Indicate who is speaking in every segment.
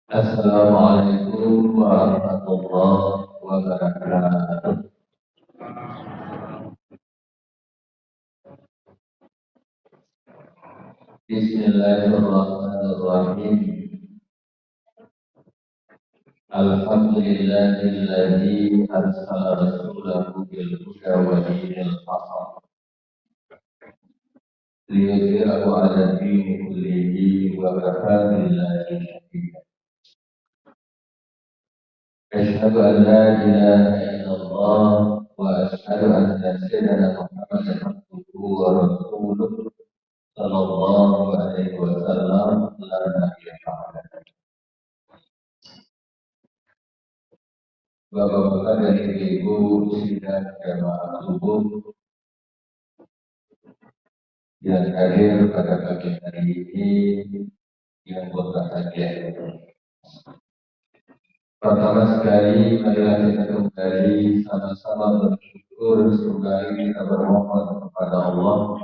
Speaker 1: Assalamualaikum warahmatullahi wabarakatuh. Bismillahirrahmanirrahim. Alhamdulillahilladzi arsala rasulahu bil huda wa dinil haqq liyudhhirahu 'ala dini kullihi wa kafaa billahi shahida. Asyhadu an la ilaha illallah wa asyhadu anna sayyidana Muhammadan abduhu wa rasuluh sallallahu alaihi wasallam la nabiyya ba'da. Bapak-bapak dan ibu-ibu sidang jamaah subuh yang hadir pada pagi hari ini yang berbahagia. Pertama sekali, marilah kita kembali sama-sama bersyukur, kembali kita bermohon kepada Allah.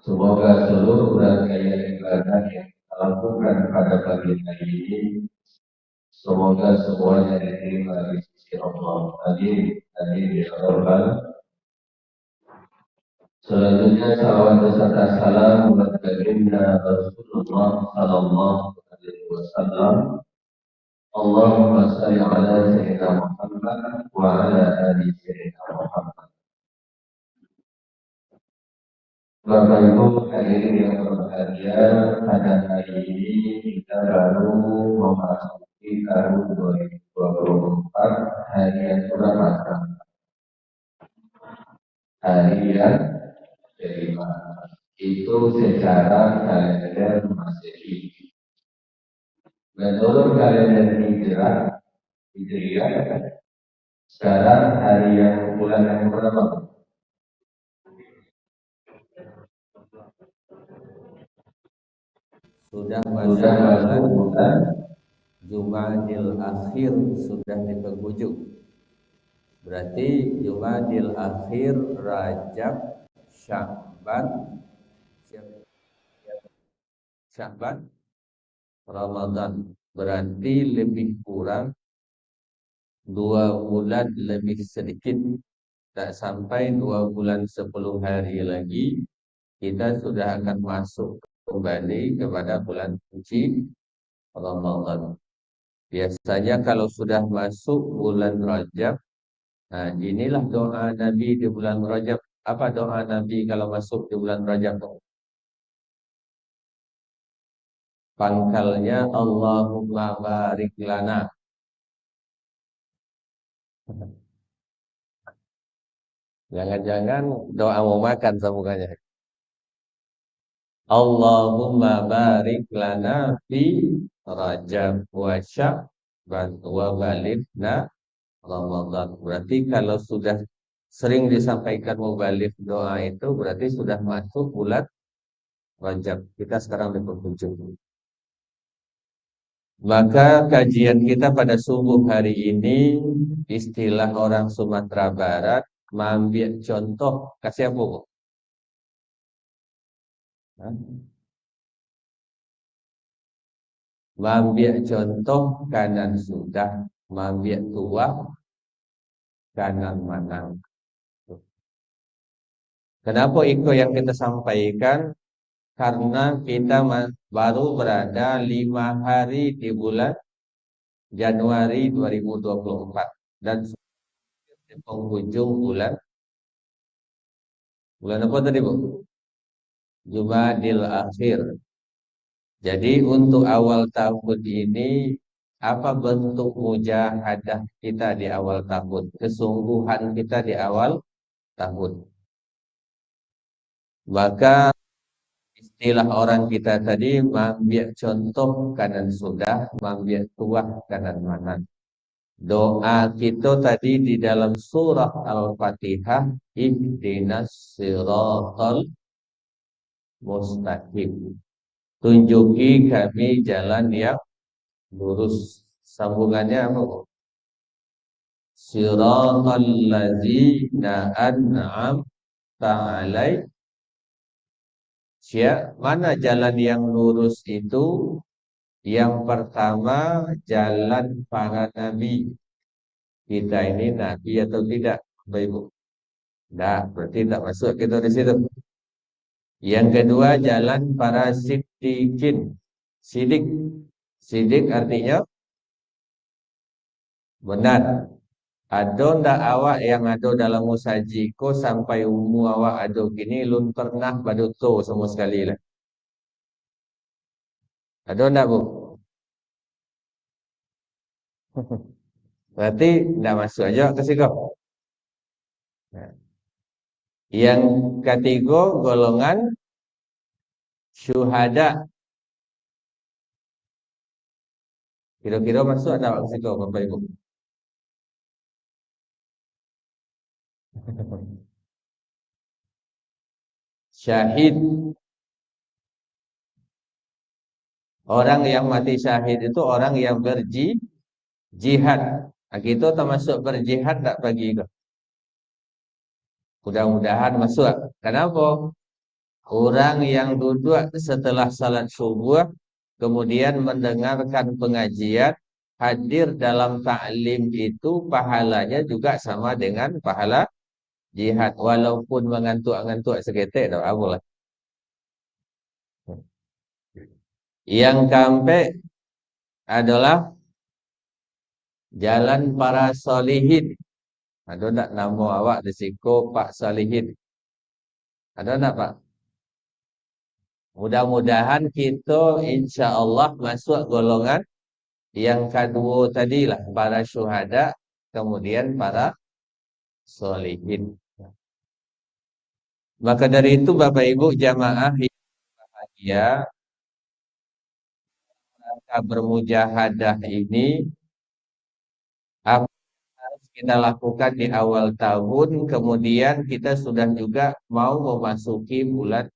Speaker 1: Semoga seluruh rangkaian ibadah yang kita lakukan pada pagi hari ini, semoga semuanya diterima di sisi Allah. Amin. Amin ya rabbal. Selanjutnya salawat beserta salam buat baginda Rasulullah sallallahu alaihi wasallam. Allahumma shalli ala sayyidina Muhammad wa ala ali sayyidina Muhammad. Bapak Ibu hadirin yang berbahagia, pada hari ini kita baru memasuki tahun 2024, hari yang berapa? Hari yang kelima. Itu secara kalender Masehi. Menurut kalender Hijriah, sekarang hari yang bulan yang berapa?
Speaker 2: Sudah masuk bulan Jumadil Akhir, sudah di penghujung. Berarti Jumadil Akhir, Rajab, Sya'ban, Ramadan. Berarti lebih kurang 2 bulan lebih sedikit, tak sampai 2 bulan 10 hari lagi kita sudah akan masuk kembali kepada bulan suci Ramadan. Biasanya kalau sudah masuk bulan Rajab, nah inilah doa Nabi di bulan Rajab. Apa doa Nabi kalau masuk di bulan Rajab? Pangkalnya Allahumma barik lana. Jangan-jangan doa mau makan sambungannya. Allahumma barik lana fi Rajab wa Sya'ban wa balighna Ramadan. Berarti kalau sudah sering disampaikan mubalik doa itu berarti sudah masuk bulan Rajab. Kita sekarang di penghujung. Maka kajian kita pada subuh hari ini, istilah orang Sumatera Barat, mengambil contoh, kasih apa Bu? Mengambil contoh kanan sudah, mengambil tua kanan manang. Kenapa itu yang kita sampaikan? Karena kita baru berada 5 hari di bulan Januari 2024 dan di penghujung bulan apa tadi Bu? Jumadil Akhir. Jadi untuk awal tahun ini, apa bentuk mujahadah kita di awal tahun, kesungguhan kita di awal tahun. Maka istilah orang kita tadi, mengambil contoh kanan sudah, mengambil tuah kanan manan. Doa kita tadi di dalam surah Al-Fatihah, ihdinas siratal mustaqim. Tunjuki kami jalan yang lurus. Sambungannya apa? Siratal ladzina an'amta alaihim. Mana jalan yang lurus itu? Yang pertama, jalan para nabi. Kita ini nabi atau tidak, Bapak Ibu? Nah, berarti tak masuk kita di situ. Yang kedua, jalan para siddiqin. Sidik. Sidik artinya benar. Ada ndak awak yang ada dalam musajiko sampai umur awak ada gini lun pernah baduto semua sekali lah. Ada ndak, Bu? Berarti ndak masuk aja ke situ. Nah, yang ketiga, golongan syuhada. Kira-kira masuk ndak ke situ, Bapak Ibu? Syahid. Orang yang mati syahid itu orang yang berjihad. Nah, kita termasuk berjihad tak pagi itu? Mudah-mudahan masuk. Kenapa? Orang yang duduk setelah salat subuh, kemudian mendengarkan pengajian, hadir dalam taklim itu, pahalanya juga sama dengan pahala jihad. Walaupun mengantuk-ngantuk seketik, tak apalah. Yang keempat adalah jalan para solihin. Ada tak nama awak risiko Pak Solihin? Ada tak, Pak? Mudah-mudahan kita insya Allah masuk golongan yang kedua tadilah, para syuhada, kemudian para solihin. Maka dari itu Bapak Ibu jamaah yang bahagia, rangka bermujahadah ini apa yang harus kita lakukan di awal tahun, kemudian kita sudah juga mau memasuki bulan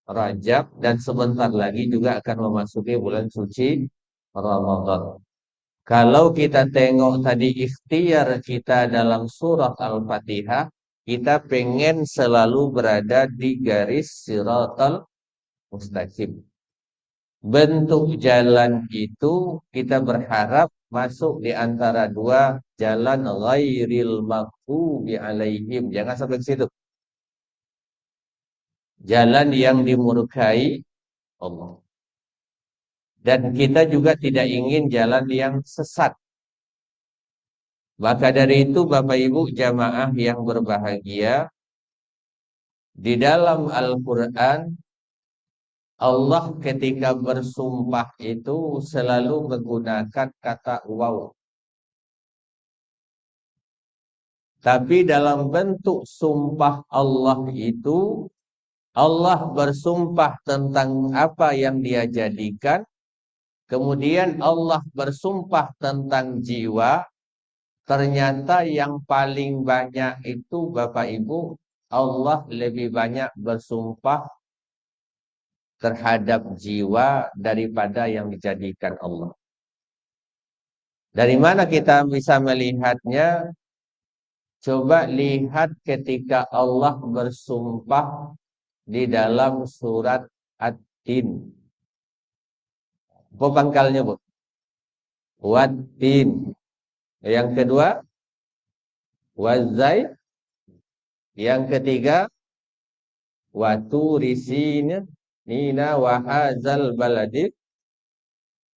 Speaker 2: Rajab dan sebentar lagi juga akan memasuki bulan suci Ramadan. Kalau kita tengok tadi ikhtiar kita dalam surat Al-Fatihah, kita pengen selalu berada di garis siratal mustaqim. Bentuk jalan itu kita berharap masuk di antara dua jalan ghairil maghdubi alaihim. Jangan sampai ke situ. Jalan yang dimurkai Allah. Dan kita juga tidak ingin jalan yang sesat. Maka dari itu Bapak Ibu jamaah yang berbahagia, di dalam Al-Quran Allah ketika bersumpah itu selalu menggunakan kata waw. Tapi dalam bentuk sumpah Allah itu, Allah bersumpah tentang apa yang Dia jadikan. Kemudian Allah bersumpah tentang jiwa. Ternyata yang paling banyak itu Bapak Ibu, Allah lebih banyak bersumpah terhadap jiwa daripada yang dijadikan Allah. Dari mana kita bisa melihatnya? Coba lihat ketika Allah bersumpah di dalam surat At-Tin. Apa pangkalnya, Bu? Wat-Tin. Yang kedua, Wazai. Yang ketiga, Waturisin Nina wahazal baladid.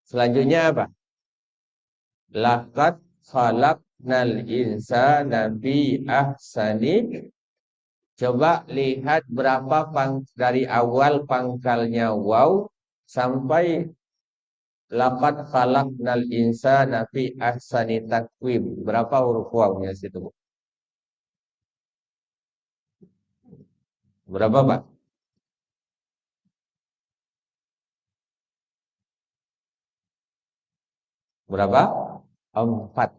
Speaker 2: Selanjutnya apa? Laqad khalaqnal insana fi ahsani. Coba lihat berapa dari awal pangkalnya waw sampai laqad khalaqnal insana fi ahsani taqwim. Berapa huruf wawnya situ? Berapa, Pak? Berapa? 4.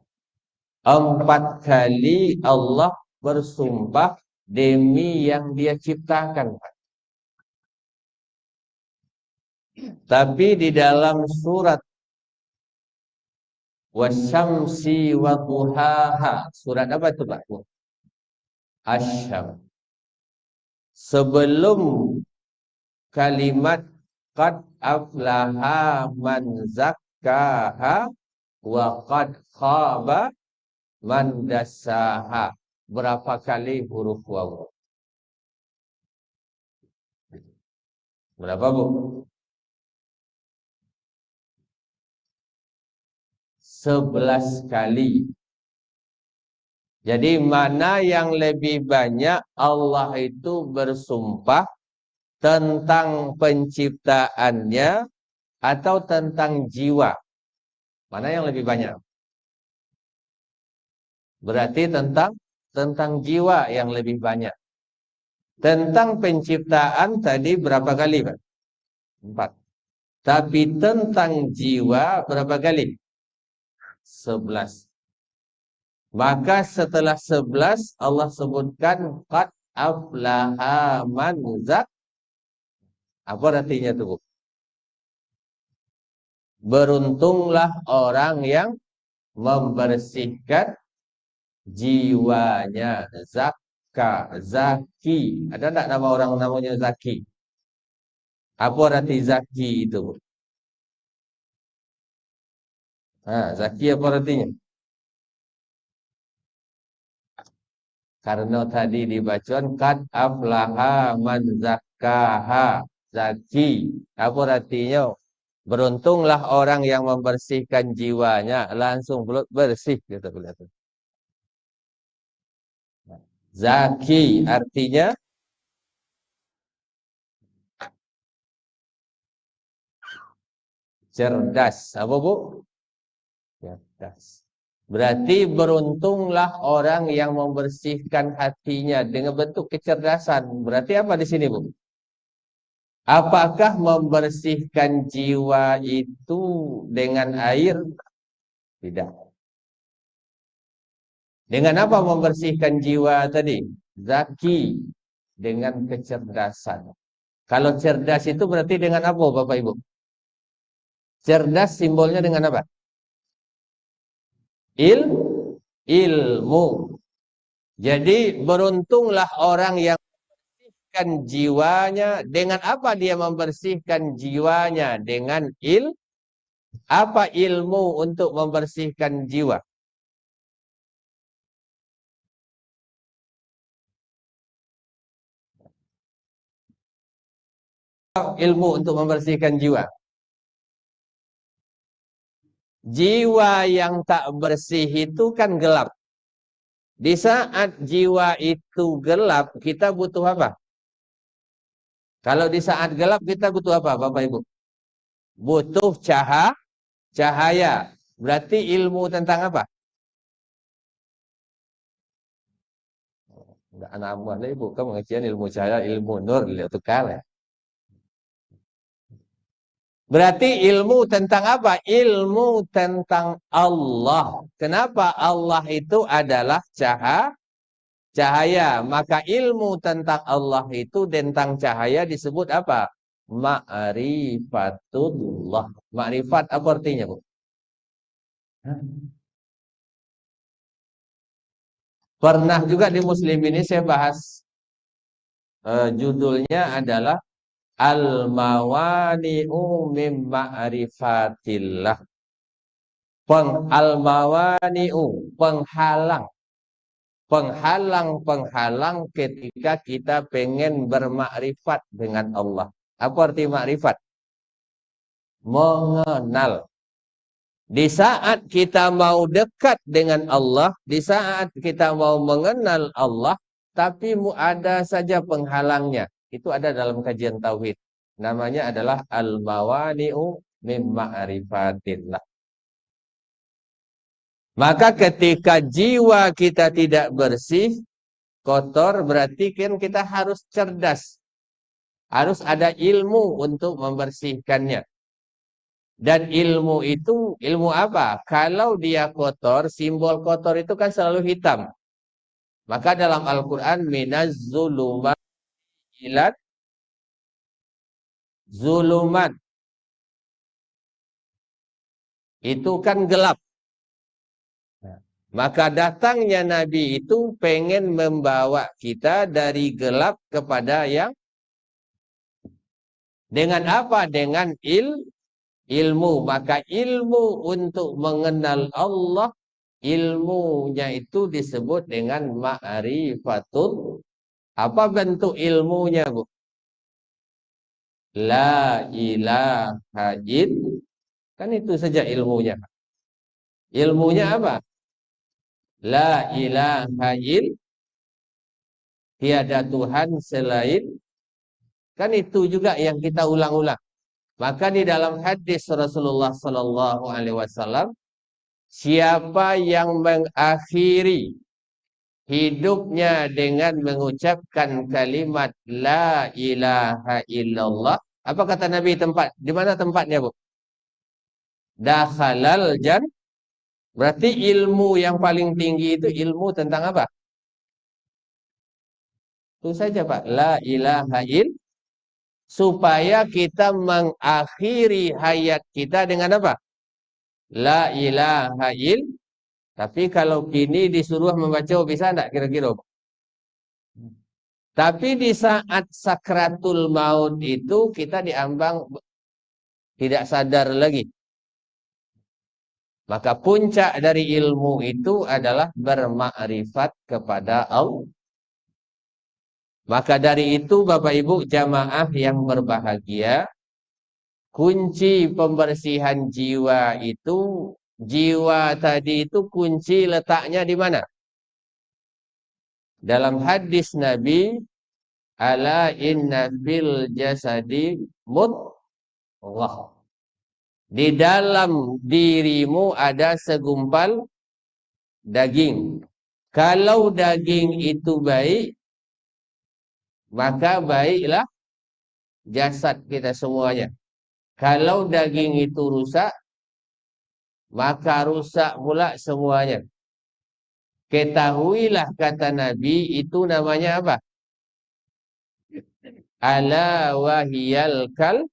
Speaker 2: 4 kali Allah bersumpah demi yang Dia ciptakan, Pak. Tapi di dalam surat Wasyamsi wa duhaha, surat apa itu, Pak? Asyam. Sebelum kalimat qad aflaha man zakkaha wa qad khaba man dassaha. Berapa kali huruf waw? Berapa, Bu? 11 kali. Jadi mana yang lebih banyak Allah itu bersumpah tentang penciptaannya atau tentang jiwa? Mana yang lebih banyak? Berarti tentang jiwa yang lebih banyak. Tentang penciptaan tadi berapa kali, Pak? 4. Tapi tentang jiwa berapa kali? 11. Maka setelah 11 Allah sebutkan qad aflaha man zak. Apa artinya itu, Bu? Beruntunglah orang yang membersihkan jiwanya. Zakka, zaki. Ada enggak nama orang namanya zaki? Apa arti zaki itu, Bu? Zaki apa artinya? Karena tadi dibacakan kad aflaha man zakkaha. Zaki. Apa artinya? Beruntunglah orang yang membersihkan jiwanya. Langsung bersih gitu. Zaki artinya cerdas. Apa, Bu? Cerdas. Berarti beruntunglah orang yang membersihkan hatinya dengan bentuk kecerdasan. Berarti apa di sini, Bu? Apakah membersihkan jiwa itu dengan air? Tidak. Dengan apa membersihkan jiwa tadi? Zaki. Dengan kecerdasan. Kalau cerdas itu berarti dengan apa, Bapak Ibu? Cerdas simbolnya dengan apa? Ilmu. Jadi beruntunglah orang yang membersihkan jiwanya. Dengan apa dia membersihkan jiwanya? Dengan apa ilmu untuk membersihkan jiwa? Ilmu untuk membersihkan jiwa. Jiwa yang tak bersih itu kan gelap. Di saat jiwa itu gelap, kita butuh apa? Kalau di saat gelap kita butuh apa, Bapak Ibu? Butuh cahaya. Berarti ilmu tentang apa? Enggak nama lah Ibu, kan pengajian ilmu cahaya, ilmu nur, lihat tukar ya. Berarti ilmu tentang apa? Ilmu tentang Allah. Kenapa Allah itu adalah cahaya? Maka ilmu tentang Allah itu tentang cahaya disebut apa? Ma'rifatullah. Ma'rifat apa artinya, Bu? Pernah juga di Muslim ini saya bahas judulnya adalah Al-mawani'u mim ma'rifatillah. Al-mawani'u, penghalang. Penghalang ketika kita pengen bermakrifat dengan Allah. Apa arti makrifat? Mengenal. Di saat kita mau dekat dengan Allah, di saat kita mau mengenal Allah, tapi ada saja penghalangnya. Itu ada dalam kajian tauhid. Namanya adalah al-mawani'u mim ma'rifatillah. Maka ketika jiwa kita tidak bersih, kotor, berarti kan kita harus cerdas. Harus ada ilmu untuk membersihkannya. Dan ilmu itu, ilmu apa? Kalau dia kotor, simbol kotor itu kan selalu hitam. Maka dalam Al-Quran, minaz zulumat ilat zulumat. Itu kan gelap. Maka datangnya Nabi itu pengen membawa kita dari gelap kepada yang Dengan apa? Dengan ilmu. Maka ilmu untuk mengenal Allah, ilmunya itu disebut dengan ma'rifatul. Apa bentuk ilmunya, Bu? La ilaha illallah. Kan itu saja ilmunya. Ilmunya apa? La ilaha illallah. Tiada Tuhan selain. Kan itu juga yang kita ulang-ulang. Maka di dalam hadis Rasulullah Sallallahu Alaihi Wasallam, siapa yang mengakhiri hidupnya dengan mengucapkan kalimat La ilaha illallah. Apa kata Nabi tempat? Di mana tempatnya, Bu? Dakhalal jan. Berarti ilmu yang paling tinggi itu ilmu tentang apa? Itu saja, Pak. La ilaha illallah. Supaya kita mengakhiri hayat kita dengan apa? La ilaha illallah. Tapi kalau kini disuruh membaca, bisa enggak kira-kira? Tapi di saat sakratul maut itu kita diambang tidak sadar lagi. Maka puncak dari ilmu itu adalah bermakrifat kepada Allah. Maka dari itu Bapak Ibu jamaah yang berbahagia, kunci pembersihan jiwa itu, jiwa tadi itu kunci letaknya di mana? Dalam hadis Nabi, ala inna fil jasadi mudghah. Di dalam dirimu ada segumpal daging. Kalau daging itu baik, maka baiklah jasad kita semuanya. Kalau daging itu rusak, maka rusak pula semuanya. Ketahuilah kata Nabi itu namanya apa? Ala wahiyal kal.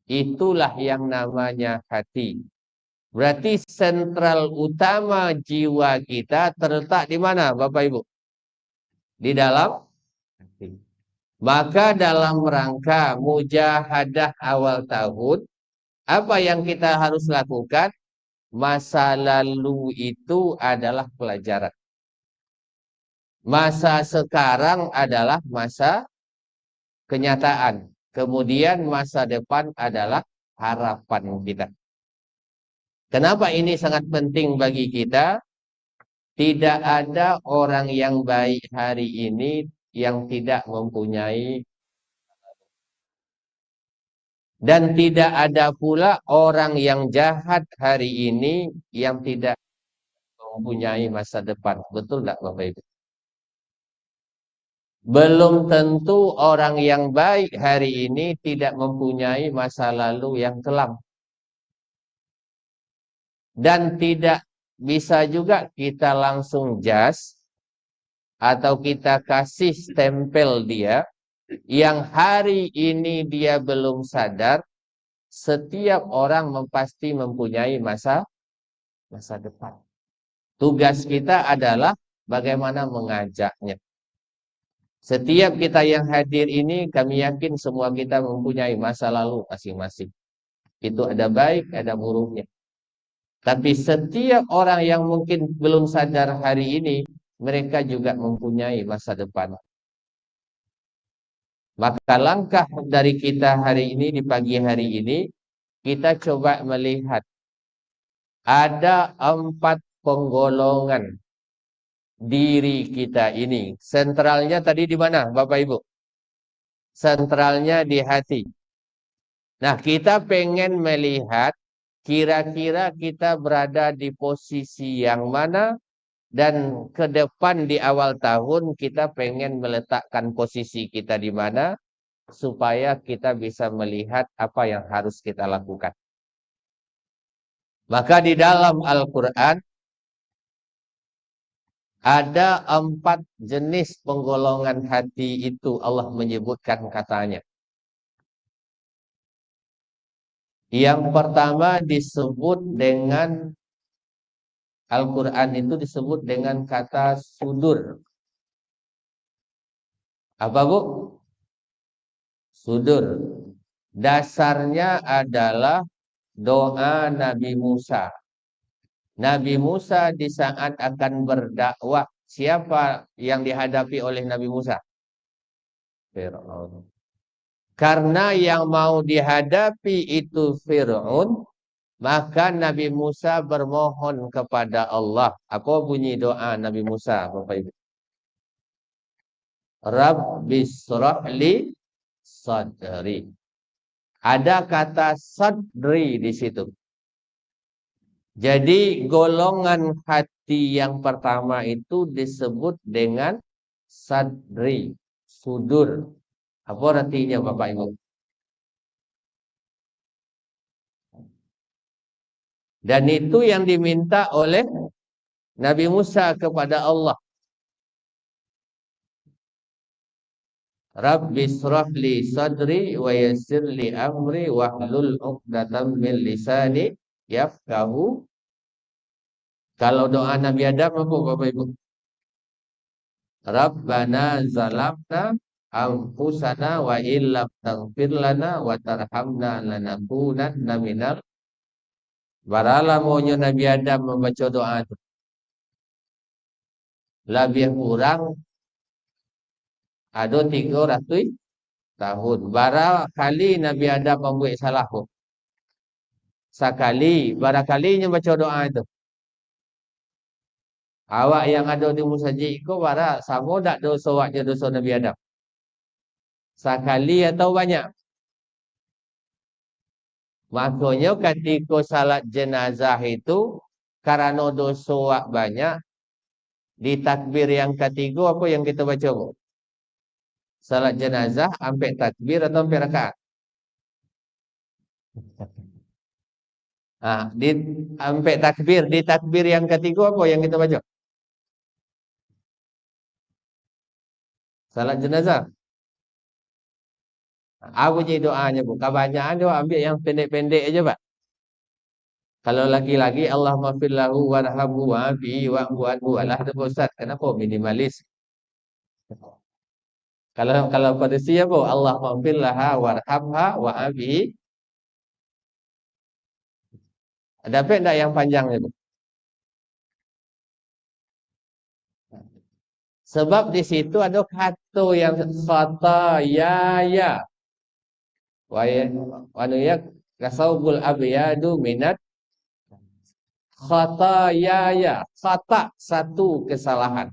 Speaker 2: Itulah yang namanya hati. Berarti sentral utama jiwa kita terletak di mana, Bapak Ibu? Di dalam hati. Maka dalam rangka mujahadah awal tahun, apa yang kita harus lakukan? Masa lalu itu adalah pelajaran. Masa sekarang adalah masa kenyataan. Kemudian masa depan adalah harapan kita. Kenapa ini sangat penting bagi kita? Tidak ada orang yang baik hari ini yang tidak mempunyai, dan tidak ada pula orang yang jahat hari ini yang tidak mempunyai masa depan. Betul tidak Bapak Ibu? Belum tentu orang yang baik hari ini tidak mempunyai masa lalu yang kelam. Dan tidak bisa juga kita langsung jas atau kita kasih stempel dia yang hari ini dia belum sadar. Setiap orang pasti mempunyai masa depan. Tugas kita adalah bagaimana mengajaknya. Setiap kita yang hadir ini, kami yakin semua kita mempunyai masa lalu masing-masing. Itu ada baik, ada buruknya. Tapi setiap orang yang mungkin belum sadar hari ini, mereka juga mempunyai masa depan. Maka langkah dari kita hari ini, di pagi hari ini, kita coba melihat. Ada 4 penggolongan diri kita ini. Sentralnya tadi di mana Bapak Ibu? Sentralnya di hati. Nah, kita pengen melihat kira-kira kita berada di posisi yang mana, dan ke depan di awal tahun kita pengen meletakkan posisi kita di mana supaya kita bisa melihat apa yang harus kita lakukan. Maka di dalam Al-Quran ada 4 jenis penggolongan hati itu Allah menyebutkan katanya. Yang pertama disebut dengan Al-Quran itu disebut dengan kata sudur. Apa Bu? Sudur. Dasarnya adalah doa Nabi Musa. Nabi Musa di saat akan berdakwah, siapa yang dihadapi oleh Nabi Musa? Fir'aun. Karena yang mau dihadapi itu Fir'aun, maka Nabi Musa bermohon kepada Allah. Apa bunyi doa Nabi Musa, Bapak Ibu? Rabbishrah li sadri. Ada kata sadri di situ. Jadi golongan hati yang pertama itu disebut dengan sadri, sudur. Apa artinya Bapak Ibu? Dan itu yang diminta oleh Nabi Musa kepada Allah. Rabbishrah li sadri wa yassir li amri wahlul 'uqdatam min lisani yafqahu. Kalau doa Nabi Adam apa Bapak Ibu? Rabbana zalamna anfusana wa illam taghfir lana wa tarhamna lanakunanna minal. Baralah maunya Nabi Adam membaca doa itu. Lebih kurang ada 300 tahun. Barangkali Nabi Adam membuat salah pun. Sekali, barangkalinya baca doa itu. Awak yang ada di musajid ko bara sama tak dosa awaknya dosa Nabi Adam? Sekali atau banyak? Makanya ketika salat jenazah itu karena dosa awak banyak, di takbir yang ketiga apa yang kita baca? Salat jenazah sampai takbir atau sampai rakaat? Di sampai takbir, di takbir yang ketiga apa yang kita baca? Salat jenazah. Apa je doanya, Bu? Kebanyakan doa ambil yang pendek-pendek aja, Pak. Kalau laki-laki Allah maghfir lahu warhamhu wa'afihi wa'fu alah tu Ustaz. Kenapa minimalis? Kalau pada siapa Allah maghfir laha warhamha wa'afihi. Dapat tak yang panjangnya, Bu? Sebab di situ ada kata yang khatayaya. Wa ya kasaubul abyadu minat khatayaya. Khata satu kesalahan.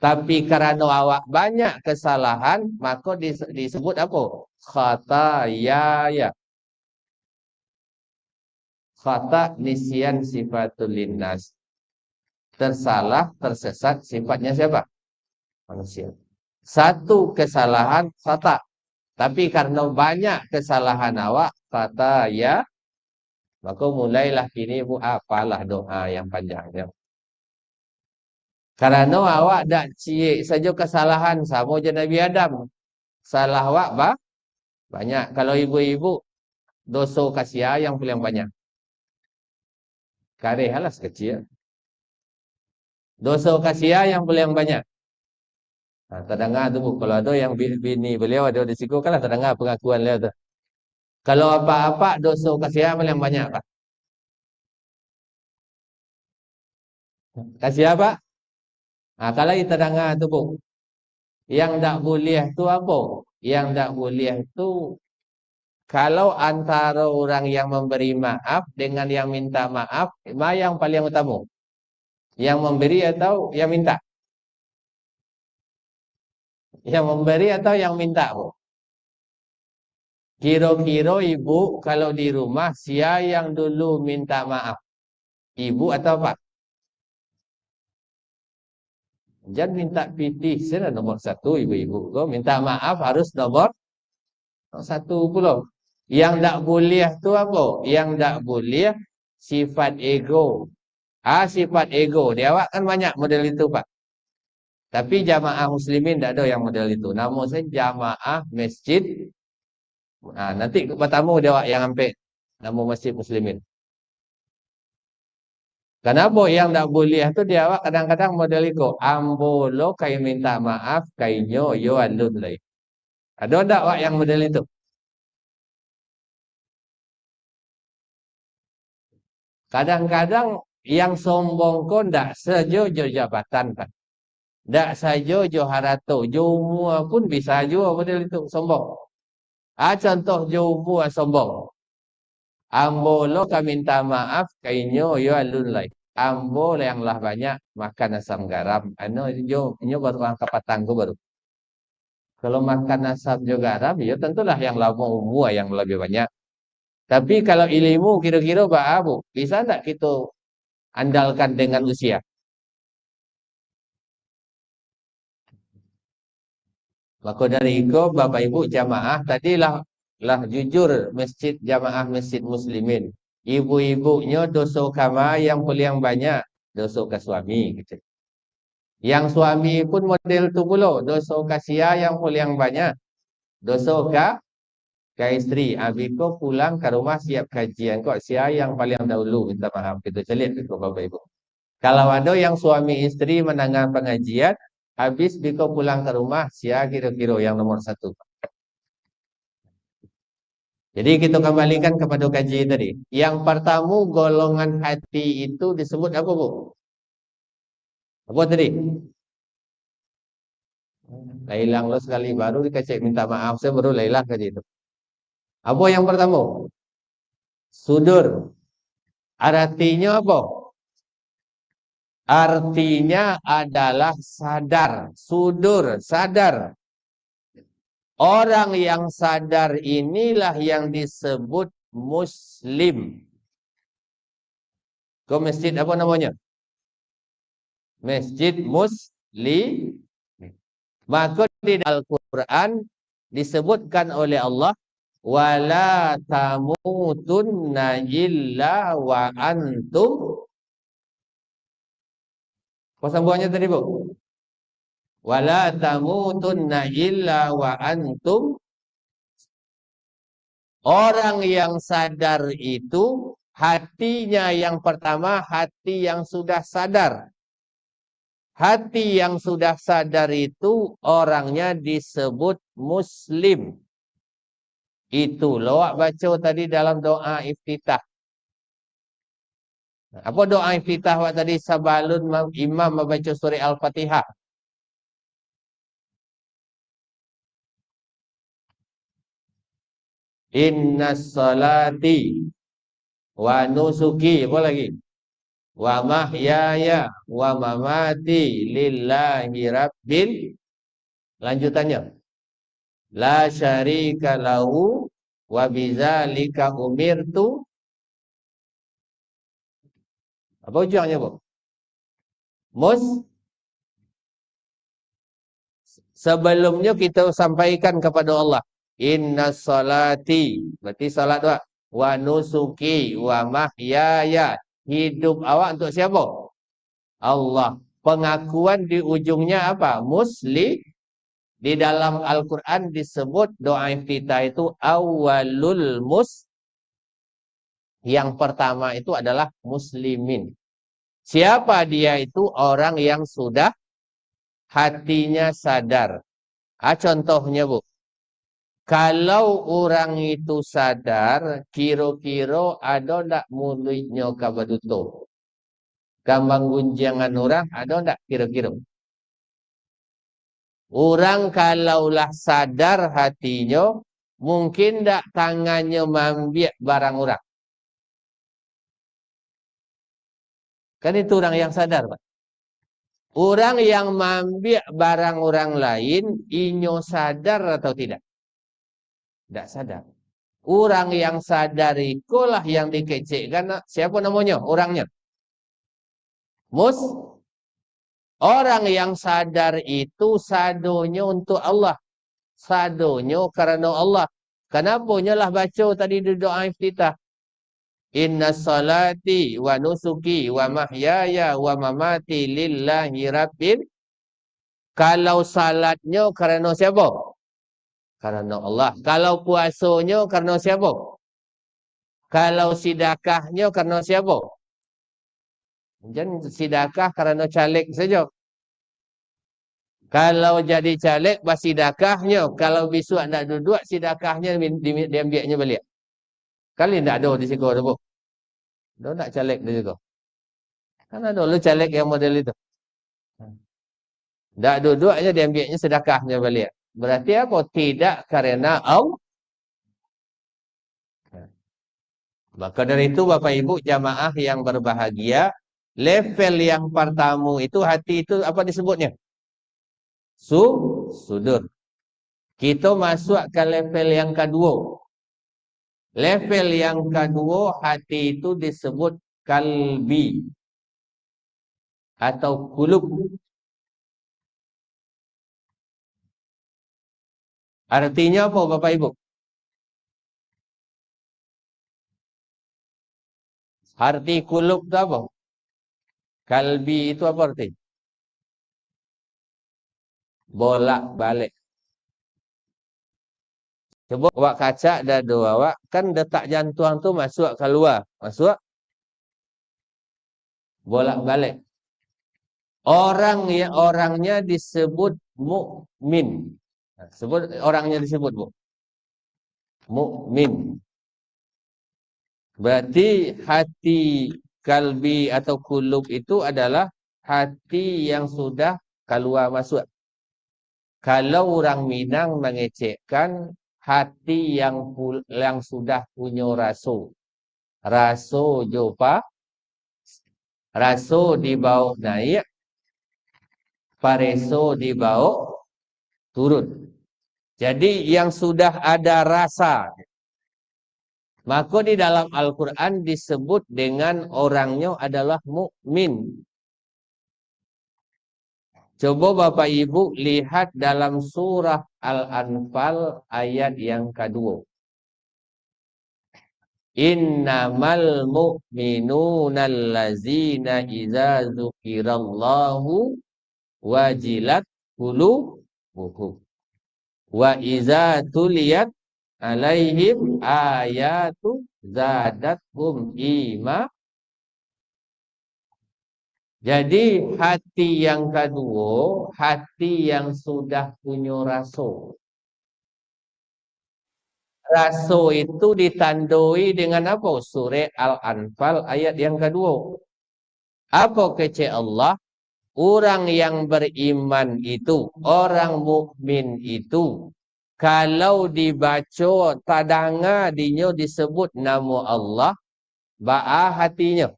Speaker 2: Tapi karena awak banyak kesalahan, maka disebut apa? Khatayaya. Khata nisyan sifatul linnas. Tersalah, tersesat sifatnya siapa? Manusia. Satu kesalahan khata. Tapi karena banyak kesalahan awak, khataya, maka mulailah kini ibu apalah doa yang panjangnya. Karena awak dak cik saja kesalahan sama je Nabi Adam. Salah awak banyak. Kalau ibu-ibu dosa kasia yang paling banyak. Kare halas kecil. Dosa kasia yang paling banyak. Terdengar tu Bu, kalau ada yang bini beliau ada di situ kan terdengar pengakuan beliau tu. Kalau apa-apa dosa kasia paling banyak Pak. Kasia apa? Kalau kita dengar tu Bu, yang tak boleh tu apa? Yang tak boleh tu kalau antara orang yang memberi maaf dengan yang minta maaf, mana yang paling utama? Yang memberi atau yang minta? Yang memberi atau yang minta, Bu? Kira-kira ibu kalau di rumah siapa yang dulu minta maaf? Ibu atau Pak? Jangan minta pitih, sana nomor satu ibu-ibu. Kau minta maaf harus nomor satu pula. Yang tak boleh tu apa? Yang tak boleh sifat ego. Sifat ego. Di awak kan banyak model itu Pak. Tapi jamaah muslimin tak ada yang model itu. Nama saya jamaah masjid. Nanti pertama dia awak yang ambil nama masjid muslimin. Kenapa yang tak boleh tu dia awak kadang-kadang model itu. Ambolo kai minta maaf, kainyo yo alun lai. Ada tak wak yang model itu? Kadang-kadang yang sombong ko ndak sejojo jabatan kan. Ndak sajojo harato. Jo mua pun bisa juga model itu sombong. Contoh jo mua sombong. Ambo lo kami minta maaf kainyo yo alun lai. Ambo yang lah banyak makan asam garam. Ano jo nyo baru angkat patangku baru. Kalau makan asam jo garam, ya tentulah yang lama umur yang lebih banyak. Tapi kalau ilmu kira-kira bu, bisa tak kita andalkan dengan usia? Maka dari itu Bapak Ibu jamaah tadilah jujur masjid jamaah masjid muslimin. Ibu-ibunya dosa kama yang paling banyak dosa ke suami gitu. Yang suami pun model tu pula dosa ke sia yang paling banyak dosa ke isteri. Abiko pulang ke rumah siap kajian kok sia yang paling dahulu minta maaf gitu. Celik itu Bapak Ibu. Kalau ada yang suami istri menangani pengajian, habis biko pulang ke rumah, sia kira-kira yang nomor satu. Jadi kita kembalikan kepada kaji tadi. Yang pertama golongan hati itu disebut apa Bu? Apa tadi? Lailang lo sekali baru dikasih minta maaf, saya baru lailang kaji itu. Apa yang pertama? Sudur. Artinya apa? Artinya adalah sadar. Sudur, sadar. Orang yang sadar inilah yang disebut Muslim. Ke masjid apa namanya? Masjid Muslim. Maka di Al-Quran disebutkan oleh Allah, wala tamutunna illa wa antum. Apa sambungannya tadi Bu? Wala tamutunna illa wa antum. Orang yang sadar itu hatinya yang pertama hati yang sudah sadar. Hati yang sudah sadar itu orangnya disebut Muslim. Itu loak baca tadi dalam doa iftitah. Apa doa iftitah wak tadi sabalun imam membaca surah Al-Fatihah? Inna salati wa nusuki. Apa lagi? Wa mahyaya wa mamati lillahi rabbil. Lanjutannya. La syarika lahu wa bidzalika umirtu. Apa ujungnya, Bu? Sebelumnya kita sampaikan kepada Allah. Inna salati. Berarti salat doa. Wa nusuki wa mahyaya. Hidup awak untuk siapa? Allah. Pengakuan di ujungnya apa? Muslim. Di dalam Al-Quran disebut doa iftitah itu awalul yang pertama itu adalah muslimin. Siapa dia itu? Orang yang sudah hatinya sadar. Contohnya Bu. Kalau orang itu sadar, kira-kira ada tak mulutnya kabaduto? Kambang gunjangan orang, ada tak kira-kira? Orang kalaulah sadar hatinya, mungkin tak tangannya mengambil barang orang. Kan itu orang yang sadar, Pak. Orang yang mengambil barang orang lain, inyo sadar atau tidak? Tidak sadar. Orang yang sadar itulah yang dikecekkan. Siapa namanya? Orangnya. Orang yang sadar itu sadonya untuk Allah. Sadonya karena Allah. Kenapa nyalah baca tadi di doa iftitah? Inna salati wa nusuki wa mahyaya wa mamati lillahi rabbil. Kalau salatnya karena siapa? Karena Allah. Kalau puasanya karena siapa? Kalau sedekahnya karena siapa? Jangan sedekah karena caleg saja. Kalau jadi caleg, bersidakahnya. Kalau besok nak duduk, sidakahnya diambilnya balik. Kali tak ada di situ tu, Bu. Dia nak caleg di situ. Kan ada lu caleg yang model itu. Tak duduknya diambilnya sedekahnya balik. Berarti apa? Tidak karena Allah. Maka dari itu Bapak Ibu jamaah yang berbahagia, level yang pertama itu hati itu apa disebutnya? Sudur. Kita masuk ke level yang kedua. Level yang kedua hati itu disebut kalbi atau kulub. Artinya apa Bapak Ibu? Arti kulub itu apa? Kalbi itu apa arti? Bolak-balik. Coba awak kaca dada awak, kan detak jantung tu masuk keluar. Masuk, bolak-balik. Orangnya disebut mukmin. Sebut orangnya disebut, Bu. Mukmin. Berarti hati kalbi atau kulub itu adalah hati yang sudah keluar masuk. Kalau orang Minang mengecekkan hati yang sudah punya raso. Raso jopa, raso dibawa naik, pareso dibawa turun. Jadi yang sudah ada rasa. Maka di dalam Al-Quran disebut dengan orangnya adalah mukmin. Coba Bapak Ibu lihat dalam surah Al-Anfal ayat yang kedua. Innamal mu'minuna allazina idza dzukirallahu wajilat qulubuhum wa idza tuliyat alaihim ayatu zadathum iman. Jadi hati yang kedua, hati yang sudah punya raso. Raso itu ditandai dengan apa? Surah Al-Anfal ayat yang kedua. Apa kata Allah? Orang yang beriman itu, orang mukmin itu, kalau dibaca tadanga dinya disebut nama Allah, ba'a hatinya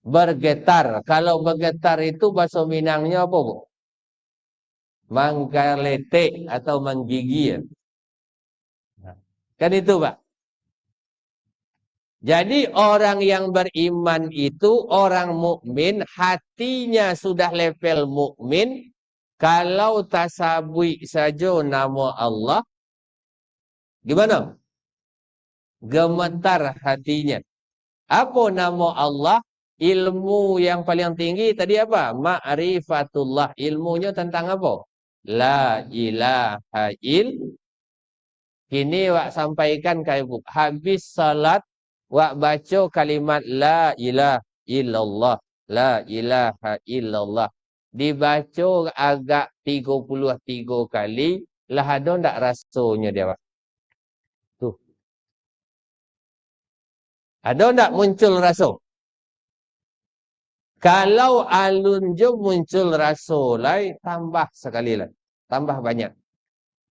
Speaker 2: bergetar. Kalau bergetar itu bahasa Minangnya apa, Bu? Mangkaletek atau menggigil. Kan itu, Pak. Jadi orang yang beriman itu, orang mukmin, hatinya sudah level mukmin. Kalau tasabui saja nama Allah, gimana? Gemetar hatinya. Apa nama Allah? Ilmu yang paling tinggi tadi apa? Ma'rifatullah. Ilmunya tentang apa? La ilaha illallah. Kini wak sampaikan ke ibu. Habis salat, wak baca kalimat la ilaha illallah. La ilaha illallah. Dibaca agak 33 kali. Lah ada tak rasanya dia, Pak? Tuh. Ada tak muncul rasa? Kalau alun je muncul rasa lain, tambah sekali lah. Tambah banyak.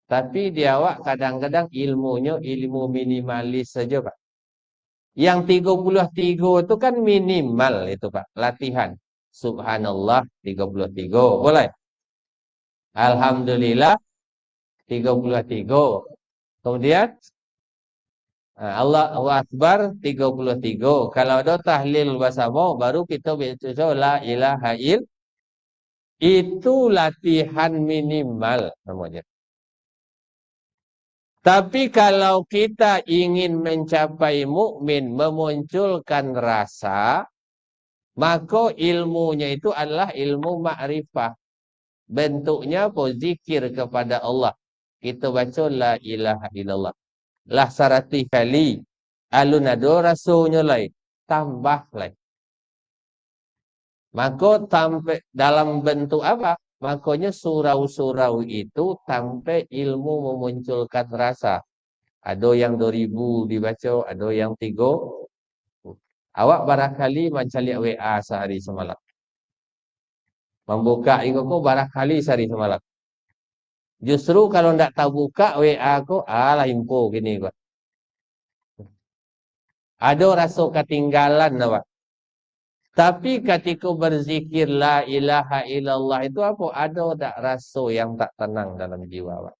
Speaker 2: Tapi dia awak kadang-kadang ilmunya ilmu minimalis saja, Pak. Yang 33 itu kan minimal itu, Pak. Latihan. Subhanallah 33. Boleh? Alhamdulillah 33. Kemudian Allahu Akbar 33. Kalau ada tahlil bersama baru kita baca la ilaha illallah. Itu latihan minimal namanya. Tapi kalau kita ingin mencapai mukmin, memunculkan rasa, maka ilmunya itu adalah ilmu ma'rifah. Bentuknya apa? Zikir kepada Allah. Kita baca la ilaha illallah. Lah sarati kali. Alun ada rasanya lain. Tambah lain. Maka sampai dalam bentuk apa? Makanya surau-surau itu sampai ilmu memunculkan rasa. Ada yang 2000 dibaca, ada yang 3. Awak barangkali macam lihat WA sehari semalam. Membuka iko barangkali sehari semalam. Justru kalau ndak tahu buka WA ko, alah info gini kok. Ada rasa ketinggalan awak. Tapi ketika berzikir la ilaha illallah itu apa? Ada tak rasa yang tak tenang dalam jiwa awak.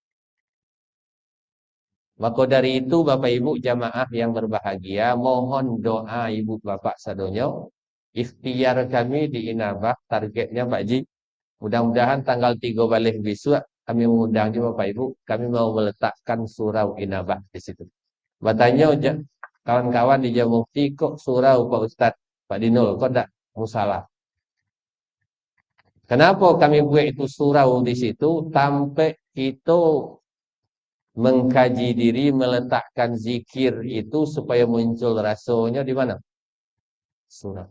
Speaker 2: Maka dari itu Bapak Ibu jamaah yang berbahagia, mohon doa ibu bapak sadonyo. Ikhtiar kami di Inabah, targetnya Pak Ji. Mudah-mudahan tanggal 3 balik besok kami mengundang juga Bapak Ibu. Kami mau meletakkan surau Inabah di situ. Bertanya kawan-kawan di Jamukti kok surau Pak Ustadz, Pak Dinul, kok tak musalah? Kenapa kami buat itu surau di situ? Sampai kita mengkaji diri, meletakkan zikir itu supaya muncul rasanya di mana? Surau.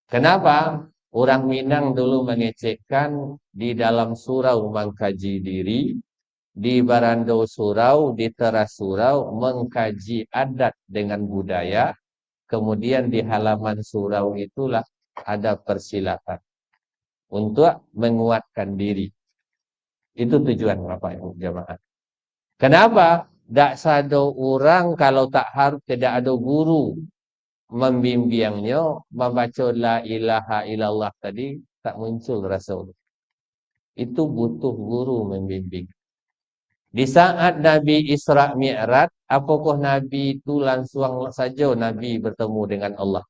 Speaker 2: Kenapa? Orang Minang dulu mengecekkan di dalam surau mengkaji diri, di barando surau, di teras surau mengkaji adat dengan budaya, kemudian di halaman surau itulah ada persilatan untuk menguatkan diri. Itu tujuan Bapak Ibu jamaah. Kenapa? Tak sado orang kalau tak harus tidak ada guru membimbingnya membaca la ilaha illallah tadi tak muncul rasa. Itu butuh guru membimbing. Di saat Nabi Isra Mi'raj, apakah Nabi itu langsung saja Nabi bertemu dengan Allah?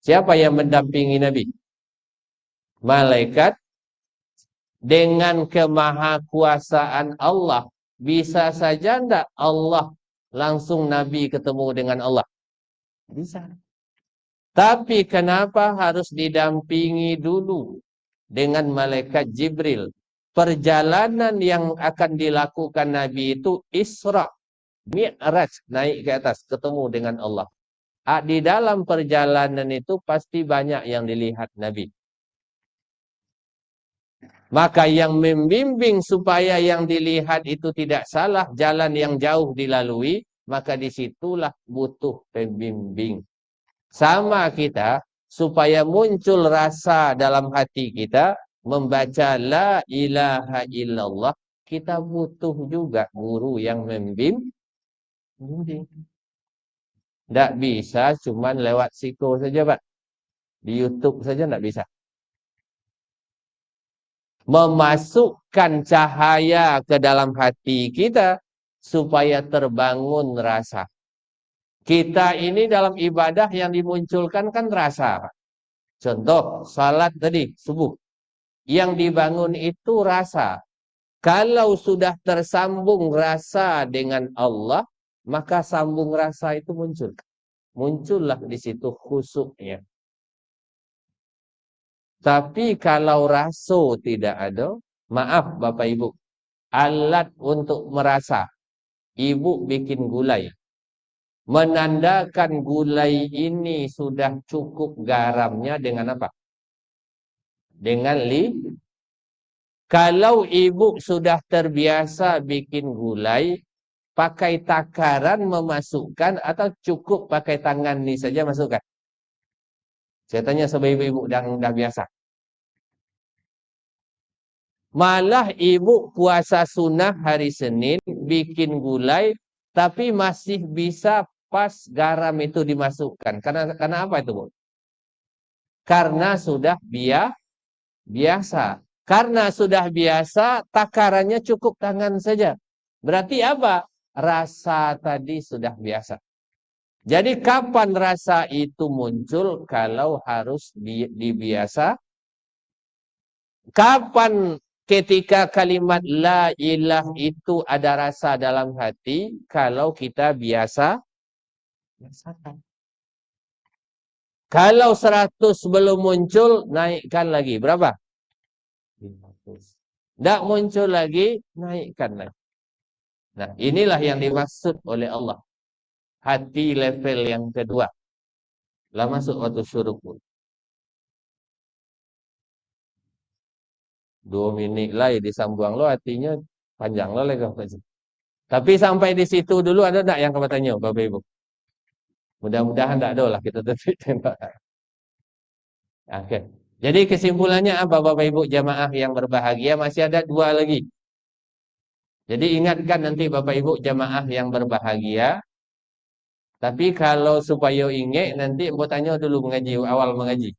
Speaker 2: Siapa yang mendampingi Nabi? Malaikat. Dengan kemahakuasaan Allah, bisa saja enggak Allah langsung Nabi ketemu dengan Allah? Bisa. Tapi kenapa harus didampingi dulu dengan malaikat Jibril? Perjalanan yang akan dilakukan Nabi itu Isra, Mi'raj, naik ke atas, ketemu dengan Allah. Di dalam perjalanan itu pasti banyak yang dilihat Nabi. Maka yang membimbing supaya yang dilihat itu tidak salah, jalan yang jauh dilalui, maka disitulah butuh pembimbing. Sama kita, supaya muncul rasa dalam hati kita, membaca la ilaha illallah, kita butuh juga guru yang membimbing. Tidak bisa cuma lewat siko saja, Pak. Di YouTube saja tidak bisa. Memasukkan cahaya ke dalam hati kita supaya terbangun rasa. Kita ini dalam ibadah yang dimunculkan kan rasa. Contoh, salat tadi, subuh. Yang dibangun itu rasa. Kalau sudah tersambung rasa dengan Allah, maka sambung rasa itu muncul. Muncullah di situ khusyuknya. Tapi kalau rasa tidak ada, maaf Bapak Ibu, alat untuk merasa, ibu bikin gulai. Menandakan gulai ini sudah cukup garamnya dengan apa? Dengan Kalau ibu sudah terbiasa bikin gulai, pakai takaran memasukkan atau cukup pakai tangan ini saja masukkan? Saya tanya sebagai ibu yang dah biasa. Malah ibu puasa sunnah hari Senin bikin gulai tapi masih bisa pas garam itu dimasukkan. Karena apa itu, Bu? Karena sudah biasa. Karena sudah biasa, takarannya cukup tangan saja. Berarti apa? Rasa tadi sudah biasa. Jadi kapan rasa itu muncul? Kalau harus dibiasa. Kapan ketika kalimat la ilah itu ada rasa dalam hati? Kalau kita biasakan. Kalau 100 belum muncul, naikkan lagi. Berapa? 500. Tidak muncul lagi, naikkan lagi. Nah, inilah yang dimaksud oleh Allah. Hati level yang kedua. Lah masuk waktu syuruk. 2 minit lah disambung lo artinya panjang lah lagi. Tapi sampai di situ dulu ada tak yang kamu tanya Bapak Ibu? Mudah-mudahan tak ada lah kita tetap tengok. Oke. Jadi kesimpulannya apa Bapak Ibu jamaah yang berbahagia, masih ada 2 lagi. Jadi ingatkan nanti Bapak Ibu jamaah yang berbahagia. Tapi kalau supaya ingat nanti mau tanya dulu mengaji awal mengaji.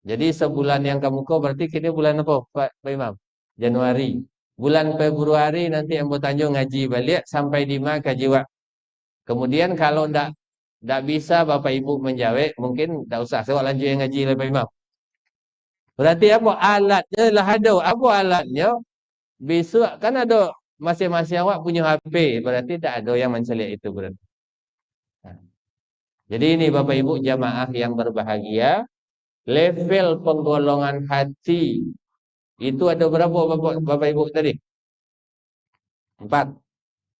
Speaker 2: Jadi sebulan yang kamu kau berarti kini bulan apa Pak Imam? Januari. Bulan Februari nanti yang mau tanya ngaji balik sampai di mana kaji wak. Kemudian kalau ndak bisa Bapak Ibu menjawab, mungkin ndak usah saya lanjut yang ngaji lah Pak Imam. Berarti apa alatnya lah ada. Apa alatnya? Besok kan ada masing-masing awak punya HP, berarti tak ada yang mencelik itu berarti. Nah, jadi ini Bapak Ibu jamaah yang berbahagia, level penggolongan hati itu ada berapa Bapak Ibu tadi? 4.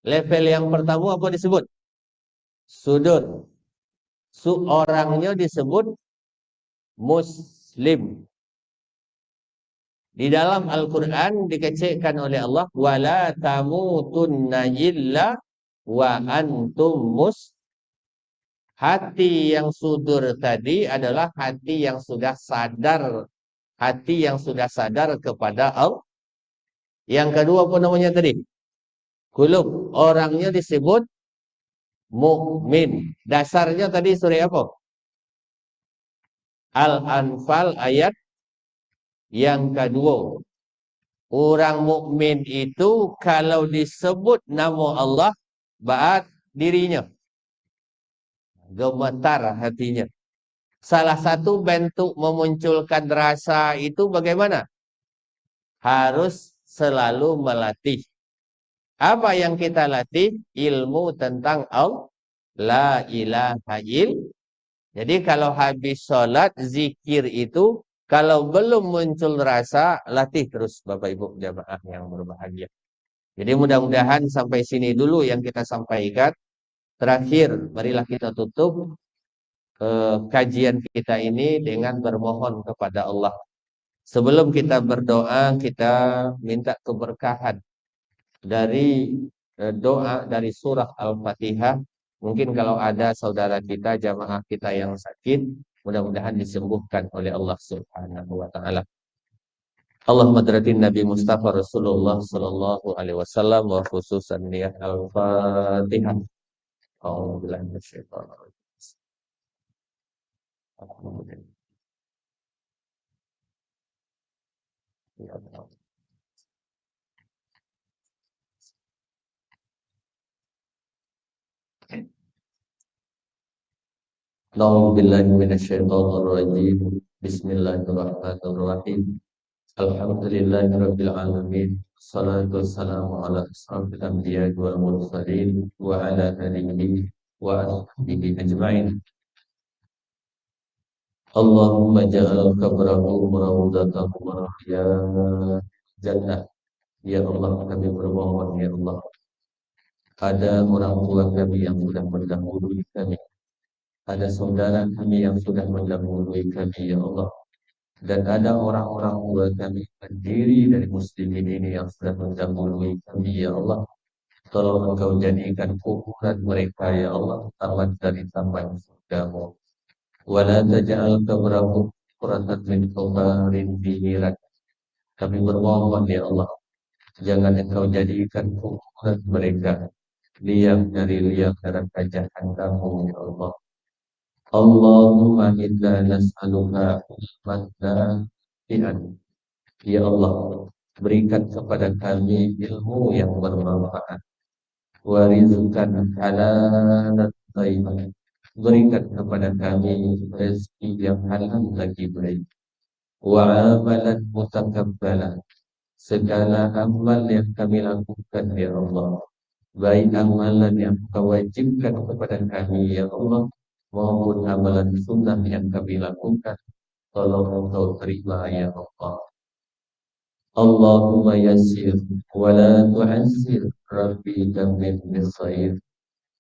Speaker 2: Level yang pertama apa disebut? Sudut. Orangnya disebut Muslim. Di dalam Al-Quran dikecekkan oleh Allah, wala tamutunna illa wa antum mus. Hati yang sudur tadi adalah hati yang sudah sadar, hati yang sudah sadar kepada Allah. Yang kedua apa namanya tadi? Kulub. Orangnya disebut mukmin. Dasarnya tadi surah apa? Al-Anfal ayat yang kedua. Orang mukmin itu kalau disebut nama Allah, baat dirinya, gemetar hatinya. Salah satu bentuk memunculkan rasa itu bagaimana? Harus selalu melatih. Apa yang kita latih? Ilmu tentang Allah. La ilaha illallah. Jadi kalau habis sholat, zikir itu, kalau belum muncul rasa, latih terus Bapak Ibu jamaah yang berbahagia. Jadi mudah-mudahan sampai sini dulu yang kita sampaikan. Terakhir, marilah kita tutup kajian kita ini dengan bermohon kepada Allah. Sebelum kita berdoa, kita minta keberkahan dari doa dari surah Al-Fatihah. Mungkin kalau ada saudara kita, jamaah kita yang sakit, mudah-mudahan disembuhkan oleh Allah Subhanahu wa taala. Allahumma madratin Nabi Mustafa Rasulullah sallallahu alaihi wasallam wa khususan niyat Al-Fatihah. A'udzubillahi minasyaitonir rajim. Alhamdulillah. Ya Allah. A'udzubillahi minasyaitonir rajim. Bismillahirrahmanirrahim. Alhamdulillahirabbil alamin. Wassalatu wassalamu ala asyrafil anbiya'i wal mursalin wa ala alihi wa ashabihi ajma'in. Allahumma ja'al qabrahu rawdatan wa riyadhan jannah. Ya Allah, kami bermohon ya Allah. Ada orang tua kami yang sudah mendahului kami. Ada saudara kami yang sudah mendahului kami ya Allah. Dan ada orang-orang tua kami terdiri dari muslimin ini yang sudah mendahului kami ya Allah. Tolong Engkau jadikan kuburan mereka ya Allah taman dari taman surgamu. Wala taj'al qabrahum quratan min qabarin bihiran. Kami bermohon ya Allah, jangan Engkau jadikan kuburan mereka liang dari liang neraka jahanam ya Allah. Allahumma inna nas'aluka ilman nafi'an. Ya Allah, berikan kepada kami ilmu yang bermanfaat. Wa rizqan halalan thayyiban. Berikan kepada kami rezeki yang halal lagi baik. Wa amalan mutakabbalan. Segala amal yang kami lakukan ya Allah, baik amalan yang Kau wajibkan kepada kami ya Allah, maupun amalan sunnah yang kami lakukan, tolong Engkau terima ya Allah. Allahumma yassir wa la tu'assir, Rabbi damin bil khair.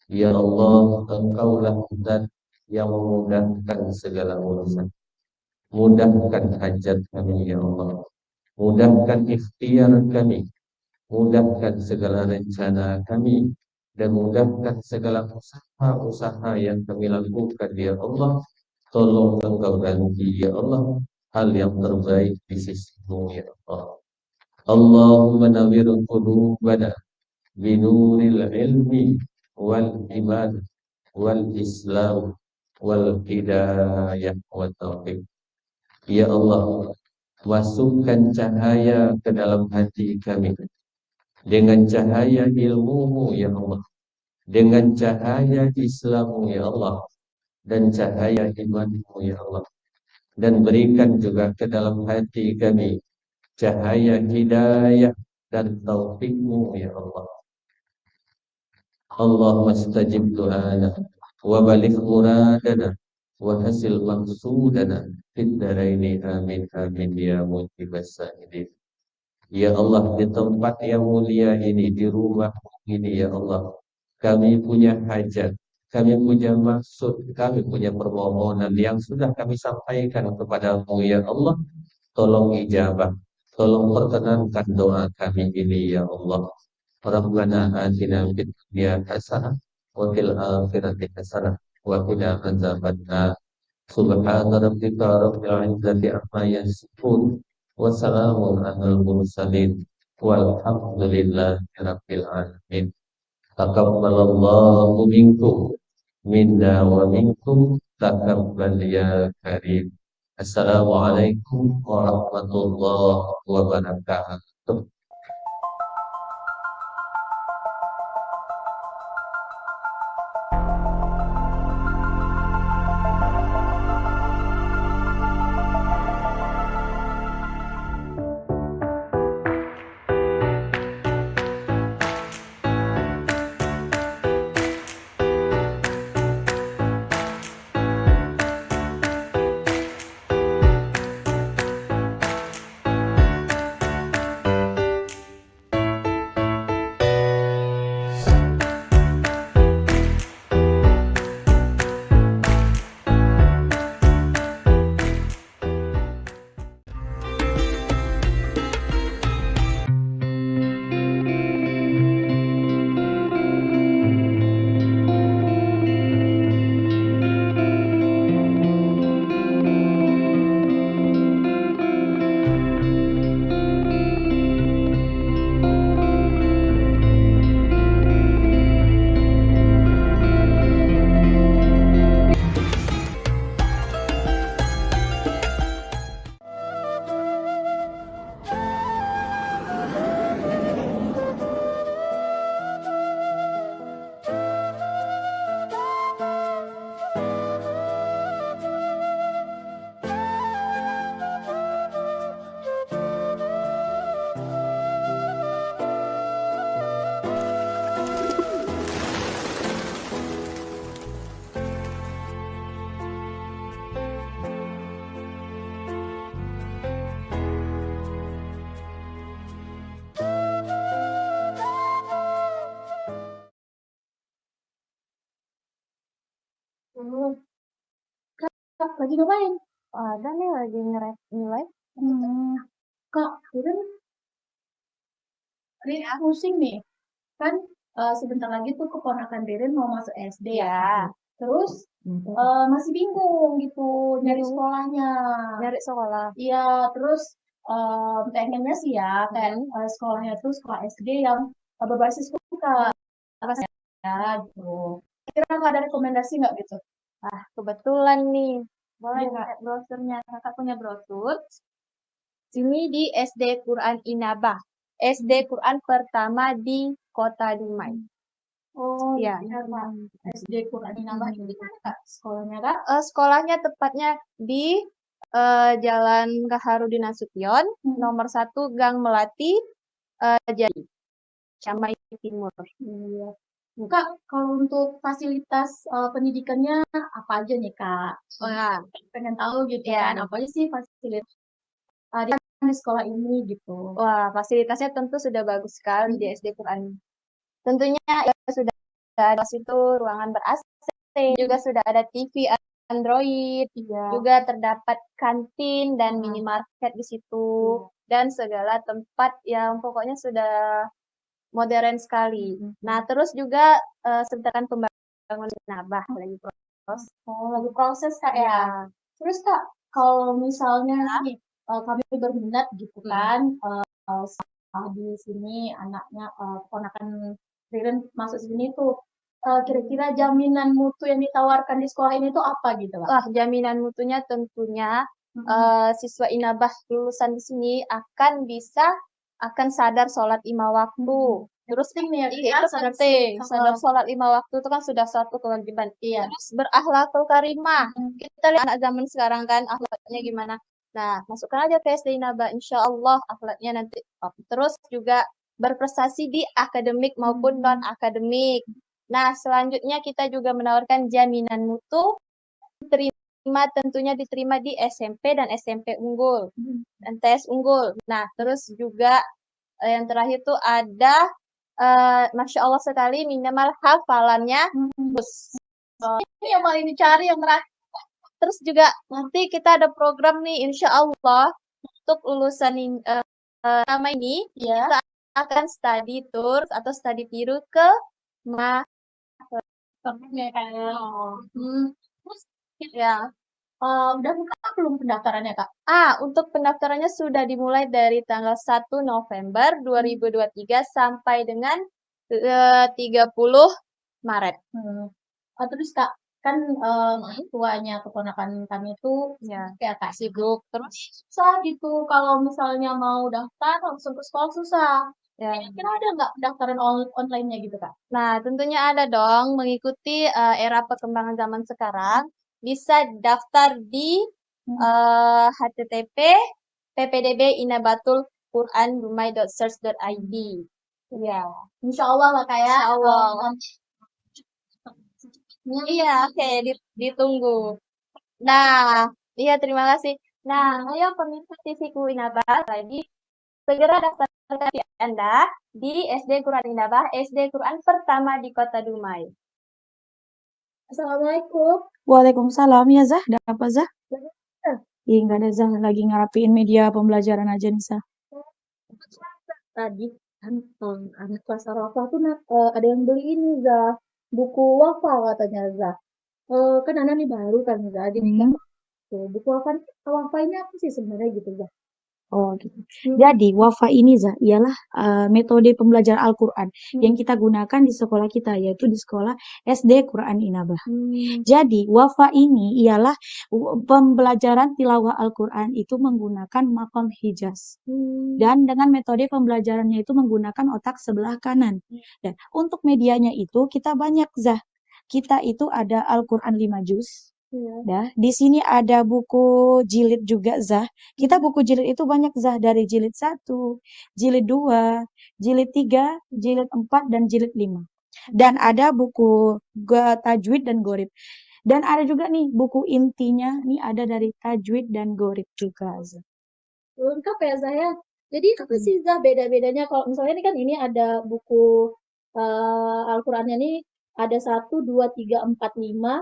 Speaker 2: Ya Allah, Engkaulah zat yang memudahkan segala urusan. Mudahkan hajat kami ya Allah. mudahkan ikhtiar kami, mudahkan segala rencana kami, dan mudahkan segala usaha-usaha yang kami lakukan, ya Allah. Tolong Engkau ganti, ya Allah, hal yang terbaik di sisimu, ya Allah. Allahumma nawwir qulubana binuril ilmi wal iman wal islam wal hidayah wa taufiq. Ya Allah, masukkan cahaya ke dalam hati kami dengan cahaya ilmu-Mu, ya Allah, dengan cahaya Islam-Mu, ya Allah, dan cahaya iman-Mu, ya Allah, dan berikan juga ke dalam hati kami cahaya hidayah dan taufik-Mu, ya Allah. Allahumma stajib du'ana wa baligh muradana wa hasil maqsudana fid dharaini amin amin ya mujibas sa'ilin. Ya Allah, di tempat yang mulia ini, di rumah ini, ya Allah, kami punya hajat, kami punya maksud, kami punya permohonan yang sudah kami sampaikan kepada-Mu, ya Allah. Tolong ijabah, tolong perkenankan doa kami ini, ya Allah. Rabbana atina fid dunya hasanah wa fil akhirati hasanah wa qina adzabannar. Subhana rabbika rabbil izzati amma yasifun wa salamun alal mursalin walhamdulillahi rabbil alamin. Taqabbalallahu minkum minna wa minkum taqabbal ya karim. Assalamualaikum warahmatullahi wabarakatuh.
Speaker 3: Kak, lagi ngapain? Ada nih lagi nilai. Kak, Rin pusing nih. Kan sebentar lagi tuh keponakan Ririn mau masuk SD ya. Terus masih bingung gitu nyari sekolahnya. Nyari sekolah. Iya, terus pengennya sih ya kayak sekolahnya tuh sekolah SD yang berbasis Kak. Ya gitu. Kira nggak ada rekomendasi nggak gitu?
Speaker 4: Kebetulan nih, boleh
Speaker 3: Iya.
Speaker 4: nggak brosurnya? Kakak punya brosur. Sini di SD Quran Inabah. SD Quran pertama di Kota Dumai.
Speaker 3: Oh
Speaker 4: Ya.
Speaker 3: iya Kak. SD Quran Inabah ini di mana Kak sekolahnya Kak?
Speaker 4: Sekolahnya tepatnya di Jalan Gaharudin Nasution, nomor 1 Gang Melati, Jadi, Ciamai Timur.
Speaker 3: Iya. Kak, kalau untuk fasilitas pendidikannya apa aja nih Kak?
Speaker 4: Wah,
Speaker 3: Pengen tahu gitu
Speaker 4: Iya.
Speaker 3: kan, apa aja sih fasilitas di sekolah ini gitu.
Speaker 4: wah, fasilitasnya tentu sudah bagus sekali di SD Quran. Tentunya ya sudah ada situ ruangan ber-AC, juga sudah ada TV Android,
Speaker 3: Iya.
Speaker 4: juga terdapat kantin dan
Speaker 3: Nah.
Speaker 4: minimarket di situ, dan segala tempat yang pokoknya sudah modern sekali. Nah, terus juga sedangkan pembangunan Nabah lagi proses.
Speaker 3: Oh, lagi proses Kak ya.
Speaker 4: Ya.
Speaker 3: Terus Kak, kalau misalnya nih kami berminat gitu kan, di sini anaknya keponakan Ririn masuk sini tuh, kira-kira jaminan mutu yang ditawarkan di sekolah ini tuh apa gitu Kak?
Speaker 4: Wah, jaminan mutunya tentunya siswa Inabah lulusan di sini akan sadar sholat 5 waktu. Terus
Speaker 3: Penting nih ya,
Speaker 4: iya, itu
Speaker 3: sadar
Speaker 4: penting.
Speaker 3: sama-
Speaker 4: Sadar sholat 5 waktu itu kan sudah suatu kewajiban.
Speaker 3: Iya.
Speaker 4: Terus berakhlakul karimah. Kita lihat anak zaman sekarang kan akhlaknya gimana. Nah, masukkan aja ke SD Inabah. Insya Allah akhlaknya nanti top. Terus juga berprestasi di akademik maupun non-akademik. Nah, selanjutnya kita juga menawarkan jaminan mutu tentunya diterima di SMP dan SMP unggul, MTS unggul. Nah, terus juga yang terakhir tuh ada Masya Allah sekali minimal hafalannya bagus.
Speaker 3: Ini yang paling dicari yang terakhir.
Speaker 4: Terus juga nanti kita ada program nih Insya Allah untuk lulusan nama ini
Speaker 3: Ya.
Speaker 4: kita akan study tour atau study tiru ke
Speaker 3: Ya kayak. Terus
Speaker 4: ya.
Speaker 3: udah buka belum pendaftarannya Kak?
Speaker 4: Untuk pendaftarannya sudah dimulai dari tanggal 1 November 2023 sampai dengan 30 Maret.
Speaker 3: Terus Kak, kan tuanya keponakan kami itu
Speaker 4: Ya,
Speaker 3: kayak Kak
Speaker 4: sibuk terus.
Speaker 3: susah gitu kalau misalnya mau daftar langsung ke sekolah susah.
Speaker 4: Ya.
Speaker 3: Kira-kira ada nggak pendaftaran online-nya gitu Kak?
Speaker 4: Nah, tentunya ada dong mengikuti era perkembangan zaman sekarang. Bisa daftar di http ppdb.inabatulquran.dumai.search.id. Ya,
Speaker 3: Insya Allah lah Kak ya.
Speaker 4: Insya Allah. Iya, oke, ditunggu. Nah, iya terima kasih. Nah, ayo pemirsa TV-ku Inabah lagi segera daftarkan diri Anda di SD Quran Inabah, SD Quran pertama di Kota Dumai.
Speaker 3: Assalamualaikum.
Speaker 5: Waalaikumsalam ya Zah, ada apa Zah? Iya nggak ada Zah, lagi ngerapiin media pembelajaran aja nih Zah.
Speaker 3: Tadi kan anak kelas Arafah tuh ada yang beli ini Zah, buku Wafa katanya Zah. Kan anak nih baru kan Zah, jadi buku Wafa ini apa sih sebenarnya gitu Zah?
Speaker 5: Oh gitu. Jadi Wafa ini Zah ialah metode pembelajaran Al-Quran yang kita gunakan di sekolah kita, yaitu di sekolah SD Quran Inabah. Jadi Wafa ini ialah pembelajaran tilawah Al-Quran itu menggunakan maqam hijaz. Dan dengan metode pembelajarannya itu menggunakan otak sebelah kanan. Dan untuk medianya itu kita banyak Zah. Kita itu ada Al-Quran 5 juz. Nah, di sini ada buku jilid juga Zah. Kita buku jilid itu banyak Zah, dari jilid 1, jilid 2, jilid 3, jilid 4 dan jilid 5. Dan ada buku tajwid dan gharib. Dan ada juga nih buku intinya nih ada dari tajwid dan gharib juga Zah.
Speaker 3: Lengkap ya Zah ya. Jadi apa sih Zah beda-bedanya kalau misalnya ini kan ini ada buku Al-Qur'annya nih ada 1, 2, 3, 4, 5.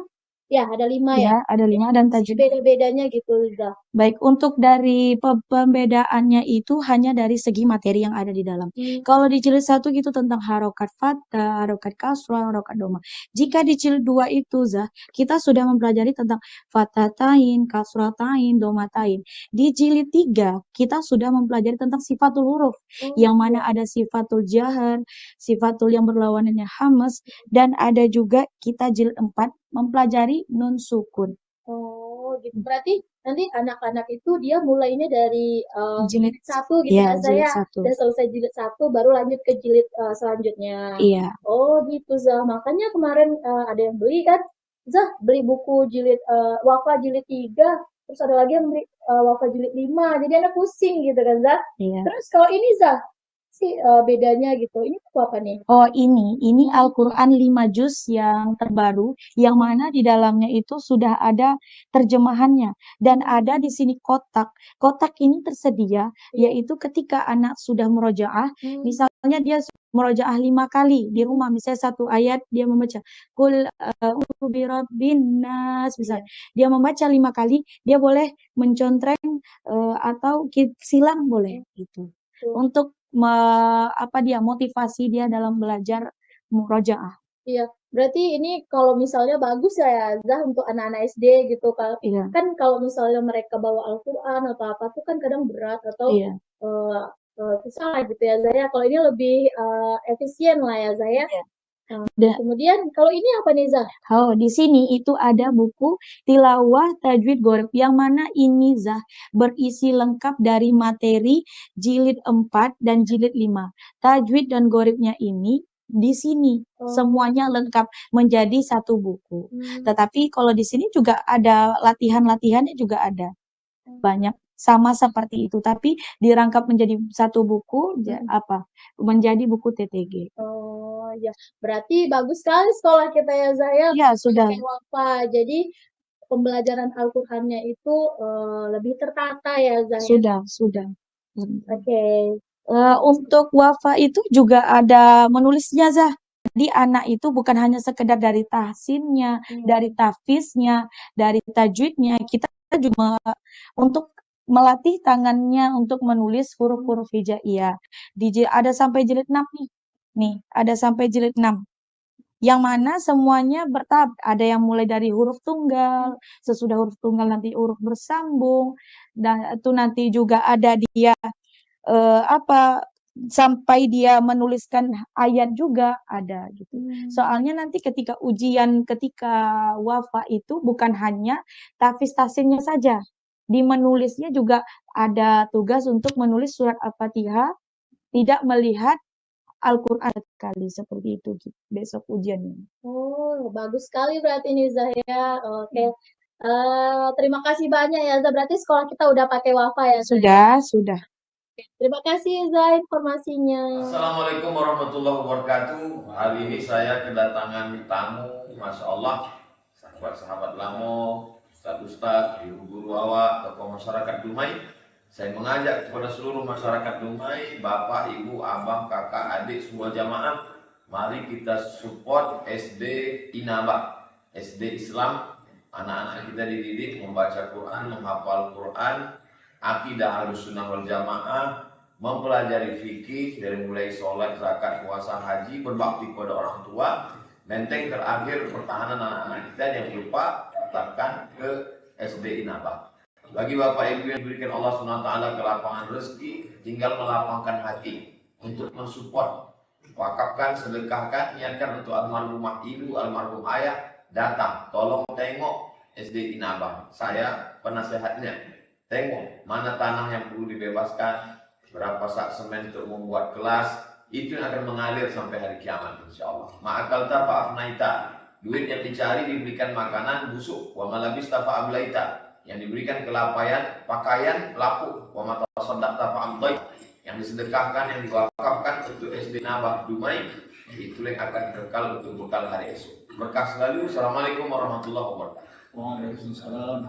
Speaker 3: Ya, ada 5 ya.
Speaker 5: Ya, ada 5 dan tajwid.
Speaker 3: Beda-bedanya gitu Zah.
Speaker 5: Baik, untuk dari pembedaannya itu hanya dari segi materi yang ada di dalam. Kalau di jilid 1 gitu tentang harokat fathah, harokat kasrah, harokat doma. Jika di jilid 2 itu Zah, kita sudah mempelajari tentang fathah tain, kasrah tain, doma tain. Di jilid 3 kita sudah mempelajari tentang sifatul huruf, yang mana ada sifatul jahar, sifatul yang berlawanannya hamas, dan ada juga kita jilid 4 mempelajari nun sukun.
Speaker 3: Oh, gitu. Berarti nanti anak-anak itu dia mulainya dari
Speaker 5: Jilid
Speaker 3: 1 gitu
Speaker 5: ya,
Speaker 3: ya Zah
Speaker 5: jilid
Speaker 3: ya.
Speaker 5: 1.
Speaker 3: Udah selesai jilid 1 baru lanjut ke jilid selanjutnya.
Speaker 5: Iya.
Speaker 3: Oh, gitu Zah. Makanya kemarin ada yang beli kan. Zah beli buku jilid Wafa jilid 3, terus ada lagi yang beli Wafa jilid 5. Jadi anak pusing gitu kan Zah.
Speaker 5: Iya.
Speaker 3: Terus kalau ini Zah sih bedanya gitu. Ini buku apa nih?
Speaker 5: Oh, ini Al-Quran 5 juz yang terbaru, yang mana di dalamnya itu sudah ada terjemahannya dan ada di sini kotak. Kotak ini tersedia, yaitu ketika anak sudah murojaah, misal misalnya dia murojaah 5 kali di rumah, misalnya satu ayat dia membaca kul a'udzu birabbin nas, misalnya dia membaca 5 kali, dia boleh mencontreng atau silang boleh gitu. Untuk motivasi dia dalam belajar murojaah.
Speaker 3: Iya, berarti ini kalau misalnya bagus ya Zah untuk anak-anak SD gitu kan.
Speaker 5: Iya.
Speaker 3: Kan kalau misalnya mereka bawa Al-Qur'an atau apa tuh kan kadang berat atau
Speaker 5: Iya.
Speaker 3: susah lah gitu ya Zah ya. Kalau ini lebih efisien lah ya Zah ya. Kemudian kalau ini apa nih Zah?
Speaker 5: Oh, di sini itu ada buku Tilawah Tajwid Goreb yang mana ini Zah berisi lengkap dari materi jilid 4 dan jilid 5. Tajwid dan Gorebnya ini di sini semuanya lengkap menjadi satu buku. Tetapi kalau di sini juga ada latihan-latihannya juga ada. Banyak sama seperti itu, tapi dirangkap menjadi satu buku menjadi buku TTG.
Speaker 3: Oh ya, berarti bagus sekali sekolah kita ya Zaya.
Speaker 5: Ya, sudah.
Speaker 3: Wafa. Jadi pembelajaran Al-Qur'annya itu lebih tertata ya Zaya.
Speaker 5: Sudah.
Speaker 3: Oke.
Speaker 5: Untuk wafa itu juga ada menulisnya Zah. Jadi anak itu bukan hanya sekedar dari tahsinnya, dari tahfiznya, dari tajwidnya, kita juga untuk melatih tangannya untuk menulis huruf-huruf hijaiyah. Ada sampai jilid 6 nih. Nih, ada sampai jilid 6. Yang mana semuanya bertahap. Ada yang mulai dari huruf tunggal, sesudah huruf tunggal nanti huruf bersambung, dan itu nanti juga ada dia sampai dia menuliskan ayat juga ada gitu. Soalnya nanti ketika ujian ketika wafa itu bukan hanya tahfiz tahsinnya saja. Di menulisnya juga ada tugas untuk menulis surat Al-Fatihah, tidak melihat Al-Qur'an sekali, seperti itu besok ujiannya.
Speaker 3: Oh, bagus sekali berarti nih Zahya. Oke. Terima kasih banyak ya Zah. Berarti sekolah kita udah pakai wafa ya Zah?
Speaker 5: Sudah.
Speaker 3: Terima kasih Zah informasinya.
Speaker 6: Assalamualaikum warahmatullahi wabarakatuh. Hari ini saya kedatangan tamu, Masya Allah, sahabat-sahabat Lamo, Ustaz-Ustaz, guru-guru awak, tokoh masyarakat Dumai. Saya mengajak kepada seluruh masyarakat Dumai, Bapak, Ibu, Abang, Kakak, Adik, semua jamaah, mari kita support SD Inabah, SD Islam. Anak-anak kita dididik membaca Quran, menghafal Quran, akidah Ahlussunnah wal Jamaah, mempelajari fikih dari mulai sholat, zakat, puasa, haji, berbakti kepada orang tua, benteng terakhir pertahanan anak-anak kita yang lupa tetapkan ke SD Inabah. Bagi Bapak Ibu yang diberikan Allah SWT kelapangan rezeki, tinggal melapangkan hati untuk mensupport, wakafkan, sedekahkan, niatkan untuk almarhumah ibu, almarhum ayah, datang, tolong tengok SD Inabah. Saya penasehatnya, tengok mana tanah yang perlu dibebaskan, berapa sak semen untuk membuat kelas, itu yang akan mengalir sampai hari kiamat insyaallah. Ma'akalta fa'afnaita, duit yang dicari diberikan makanan busuk, wa malabista fa'ablaita, yang diberikan kelapaian, pakaian laku, wa matasaddaqta fa'amdai, yang disedekahkan, yang diwakafkan untuk SD Nabah Dumai, itu yang akan kekal untuk bekal hari esok. Berkah selalu. Assalamualaikum warahmatullahi wabarakatuh.
Speaker 1: Waalaikumsalam.